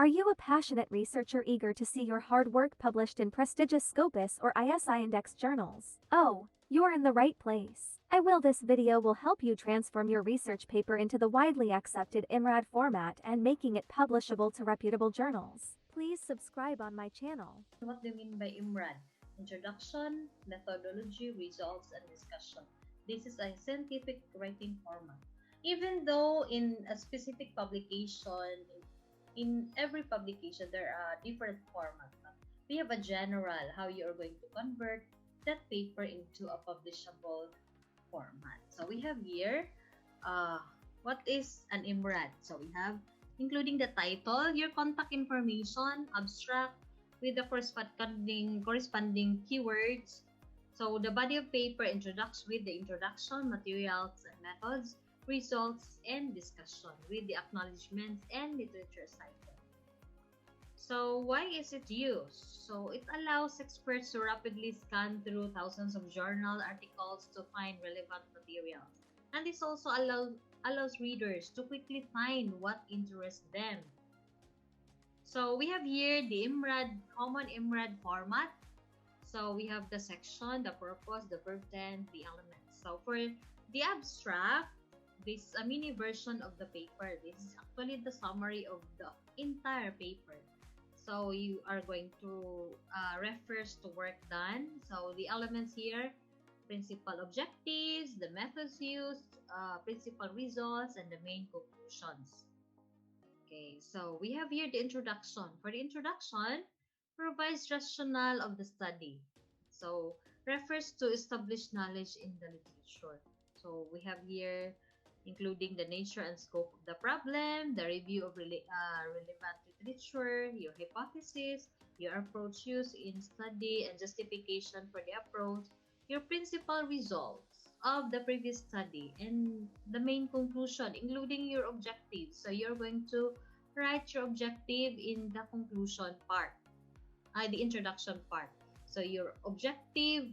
Are you a passionate researcher eager to see your hard work published in prestigious Scopus or ISI index journals? Oh, you're in the right place. This video will help you transform your research paper into the widely accepted IMRAD format and making it publishable to reputable journals. Please subscribe on my channel. What do you mean by IMRAD? Introduction, methodology, results, and discussion. This is a scientific writing format. Even though in a specific publication, in every publication, there are different formats. We have a general, how you are going to convert that paper into a publishable format. So we have here, what is an IMRAD? So we have, including the title, your contact information, abstract, with the corresponding keywords. So the body of paper introduction with the introduction, materials and methods, results, and discussion with the acknowledgements and literature cited. So why is it used? So it allows experts to rapidly scan through thousands of journal articles to find relevant material. And this also allows readers to quickly find what interests them. So we have here the IMRAD, common IMRAD format. So we have the section, the purpose, the verb tense, the elements. So for the abstract, this is a mini version of the paper. This is actually the summary of the entire paper. So you are going to refers to work done. So the elements here, principal objectives, the methods used, principal results, and the main conclusions. Okay, so we have here the introduction. For the introduction, provides rationale of the study. So refers to established knowledge in the literature. So we have here including the nature and scope of the problem, the review of relevant literature, your hypothesis, your approach used in study and justification for the approach, your principal results of the previous study, and the main conclusion, including your objectives. So you're going to write your objective in the conclusion part, the introduction part. So your objective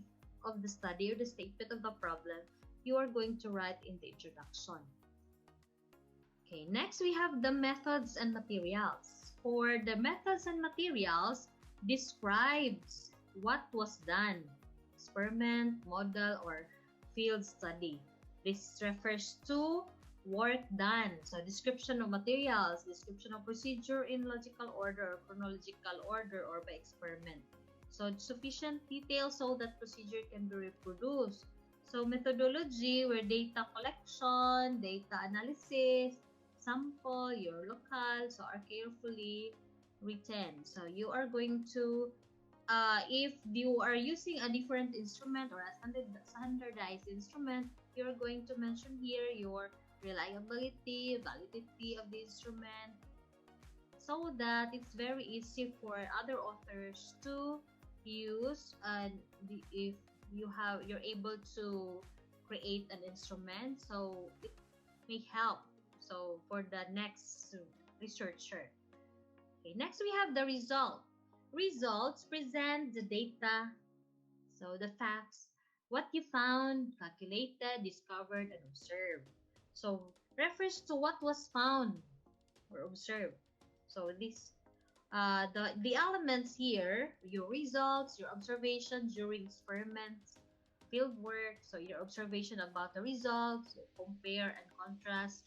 of the study or the statement of the problem, you are going to write in the introduction. Okay, next we have the methods and materials. For the methods and materials, describes what was done, experiment, model, or field study. This refers to work done. So description of materials, description of procedure in logical order, or chronological order, or by experiment. So sufficient detail so that procedure can be reproduced. So methodology, where data collection, data analysis, sample, your locals, so are carefully written. So you are going to, if you are using a different instrument or a standardized instrument, you're going to mention here your reliability, validity of the instrument, so that it's very easy for other authors to use. If you're able to create an instrument, so it may help so for the next researcher. Okay, next we have the result. Results present the data, so the facts, what you found, calculated, discovered, and observed. So refers to what was found or observed. So this the elements here, your results, your observations during experiments, field work, so your observation about the results, compare and contrast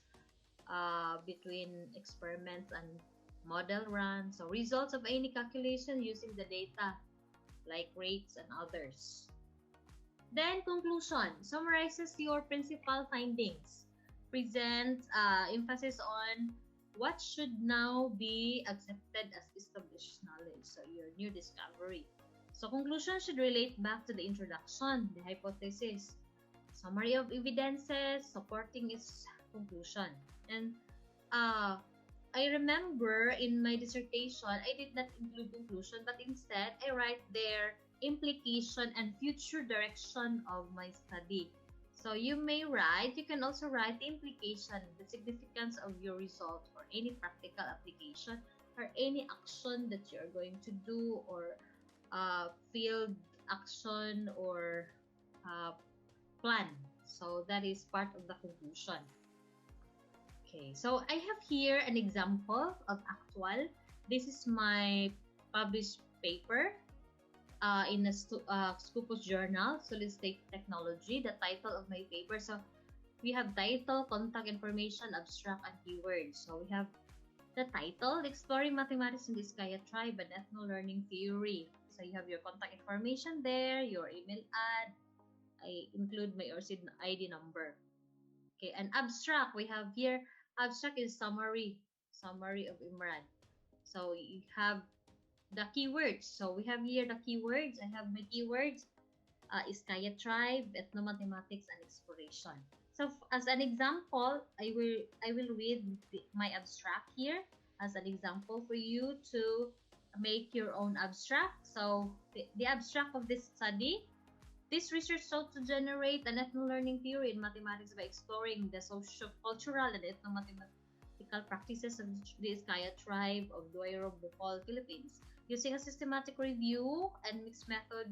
between experiments and model run, so results of any calculation using the data like rates and others. Then conclusion, summarizes your principal findings, presents emphasis on what should now be accepted as established knowledge, so your new discovery. So conclusion should relate back to the introduction, the hypothesis, summary of evidences supporting its conclusion. And I remember in my dissertation, I did not include conclusion, but instead I write there implication and future direction of my study. So you can also write the implication, the significance of your result for any practical application or any action that you're going to do, or field action or plan. So that is part of the conclusion. Okay, so I have here an example of actual This is my published paper in a Scopus journal, solid state technology. The title of my paper. So we have title, contact information, abstract, and keywords. So we have the title, Exploring Mathematics in the Iskaya Tribe and Ethno-Learning Theory. So you have your contact information there, your email ad. I include my ORCID ID number. Okay, and abstract, we have here, abstract is summary of IMRAD. So you have the keywords. So we have here the keywords. I have my keywords, Iskaya Tribe, Ethnomathematics, and Exploration. So as an example, I will read my abstract here as an example for you to make your own abstract. So the abstract of this study, this research sought to generate an ethno-learning theory in mathematics by exploring the socio-cultural and ethno-mathematical practices of the Iskaya tribe of Duero, Bohol, Philippines, using a systematic review and mixed method,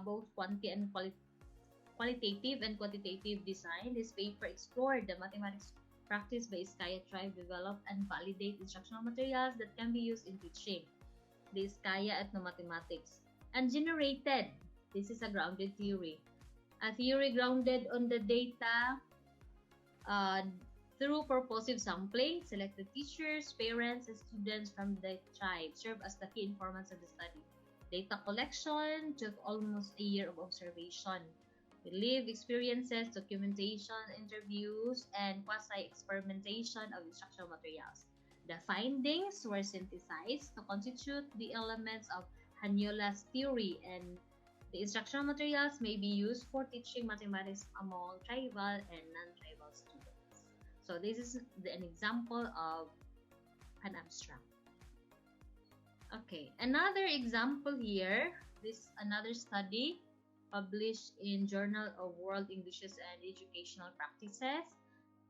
both qualitative and quantitative design. This paper explored the mathematics practiced by Iskaya tribe, develop and validate instructional materials that can be used in teaching the Iskaya ethnomathematics, and generated, this is a grounded theory, a theory grounded on the data through purposive sampling. Selected teachers, parents, and students from the tribe serve as the key informants of the study. Data collection took almost a year of observation, with lived experiences, documentation, interviews, and quasi-experimentation of instructional materials. The findings were synthesized to constitute the elements of Haniola's theory, and the instructional materials may be used for teaching mathematics among tribal and non-tribal students. So this is an example of an abstract. Okay, another example here, this another study published in Journal of World Englishes and Educational Practices.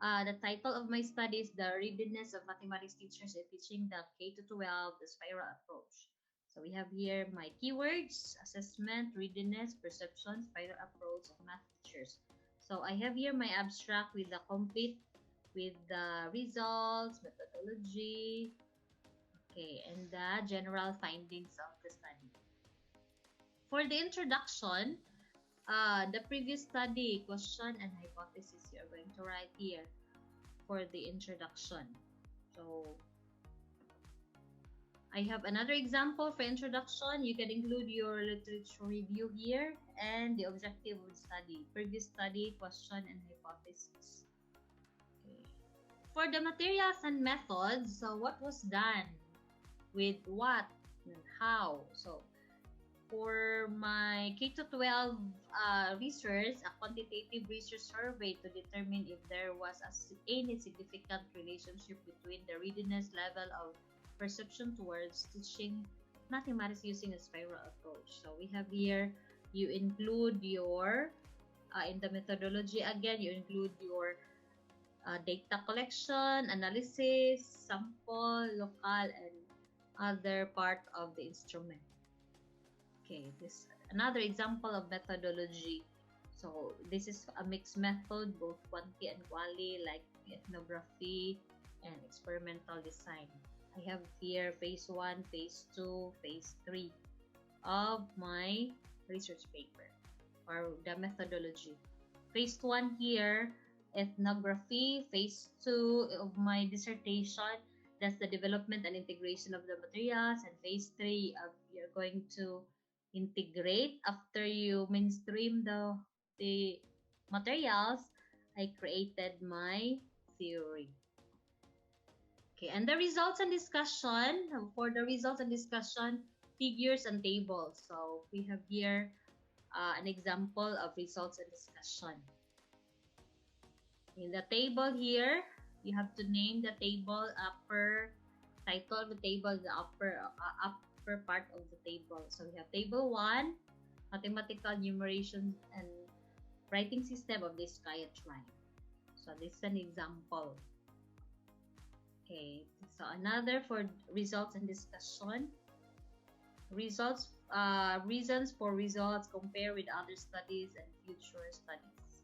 The title of my study is The Readiness of Mathematics Teachers in Teaching the K-12, the Spiral Approach. So we have here my keywords, assessment, readiness, perception, spiral approach of math teachers. So I have here my abstract with the complete, with the results, methodology, okay, and the general findings of the study. For the introduction, the previous study, question and hypothesis, you're going to write here for the introduction. So I have another example for introduction. You can include your literature review here and the objective of the study, previous study, question and hypothesis. Okay. For the materials and methods, so what was done with what and how? So for my K-12 research, a quantitative research survey to determine if there was any significant relationship between the readiness level of perception towards teaching mathematics using a spiral approach. So we have here, you include your, in the methodology again, you include your data collection, analysis, sample, local, and other part of the instrument. Okay, this another example of methodology. So this is a mixed method, both quanti and quali, like ethnography and experimental design. I have here phase 1, phase 2, phase 3 of my research paper or the methodology. Phase 1 here, ethnography. Phase 2 of my dissertation, that's the development and integration of the materials. And phase 3, you're going to integrate after you mainstream the materials. I created my theory. Okay, and the results and discussion. For the results and discussion, figures and tables. So we have here an example of results and discussion. In the table here, you have to name the table, upper title of the table, the upper part of the table. So we have table 1, mathematical numeration and writing system of the Iskaya tribe. So this is an example. Okay, so another for results and discussion. Results, reasons for results, compare with other studies and future studies.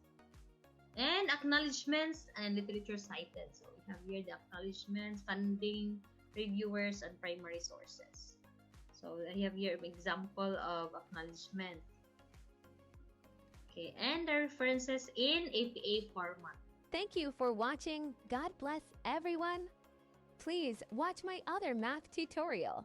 And acknowledgements and literature cited. So we have here the acknowledgements, funding, reviewers, and primary sources. So I have here an example of acknowledgement. Okay, and the references in APA format. Thank you for watching. God bless everyone. Please watch my other math tutorial.